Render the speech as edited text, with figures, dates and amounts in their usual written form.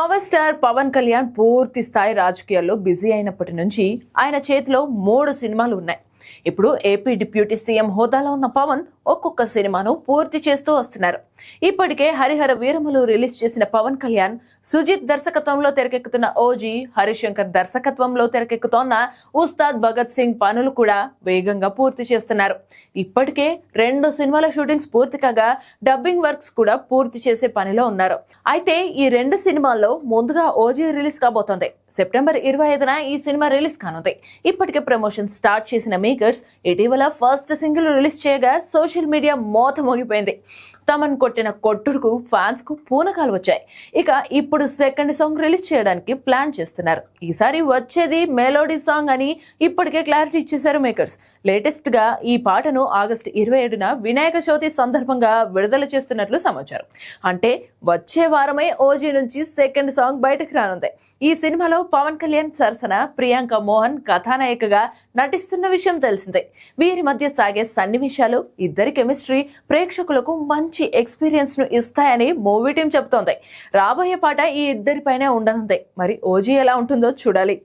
Power star Pawan Kalyan పూర్తి స్థాయి రాజకీయాల్లో బిజీ అయినప్పటి నుంచి ఆయన చేతిలో 3 సినిమాలు ఉన్నాయి. ఇప్పుడు ఏపీ డిప్యూటీ సీఎం హోదాలో ఉన్న పవన్ ఒక్కొక్క సినిమాను పూర్తి చేస్తూ వస్తున్నారు. ఇప్పటికే హరిహర వీరములు రిలీజ్ చేసిన పవన్ కళ్యాణ్ సుజిత్ దర్శకత్వంలో తెరకెక్కుతున్న ఓజీ, హరిశంకర్ దర్శకత్వంలో తెరకెక్కుతోన్న ఉస్తాద్ భగత్ సింగ్ పనులు కూడా వేగంగా పూర్తి చేస్తున్నారు. ఇప్పటికే 2 సినిమాల షూటింగ్స్ పూర్తి కాగా డబ్బింగ్ వర్క్స్ కూడా పూర్తి చేసే పనిలో ఉన్నారు. అయితే ఈ 2 సినిమాల్లో ముందుగా ఓజీ రిలీజ్ కాబోతోంది. సెప్టెంబర్ 25న ఈ సినిమా రిలీజ్ కానుంది. ఇప్పటికే ప్రమోషన్ స్టార్ట్ చేసిన మేకర్స్ ఇటీవల ఫస్ట్ సింగిల్ రిలీజ్ చేయగా సోషల్ మీడియా మోత మోగిపోయింది. తమను కొట్టిన కొట్టుడుకు ఫ్యాన్స్ కు పూనకాలు వచ్చాయి. ఇక ఇప్పుడు సెకండ్ సాంగ్ రిలీజ్ చేయడానికి ప్లాన్ చేస్తున్నారు. ఈసారి వచ్చేది మెలోడీ సాంగ్ అని ఇప్పటికే క్లారిటీ ఇచ్చేశారు మేకర్స్. లేటెస్ట్ గా ఈ పాటను ఆగస్టు 27న వినాయక చవితి సందర్భంగా విడుదల చేస్తున్నట్లు సమాచారం. అంటే వచ్చే వారమే ఓజీ నుంచి సెకండ్ సాంగ్ బయటకు రానుంది. ఈ సినిమాలో పవన్ కళ్యాణ్ సరసన ప్రియాంక మోహన్ కథానాయికగా నటిస్తున్న విషయం తెలిసిందే. వీరి మధ్య సాగే సన్నివేశాలు, ఇద్దరి కెమిస్ట్రీ ప్రేక్షకులకు మంచి ఎక్స్పీరియన్స్ ను ఇస్తాయని మూవీ టీం చెబుతోంది. రాబోయే పాట ఈ ఇద్దరిపైనే ఉండనుంది. మరి ఓజీ ఎలా ఉంటుందో చూడాలి.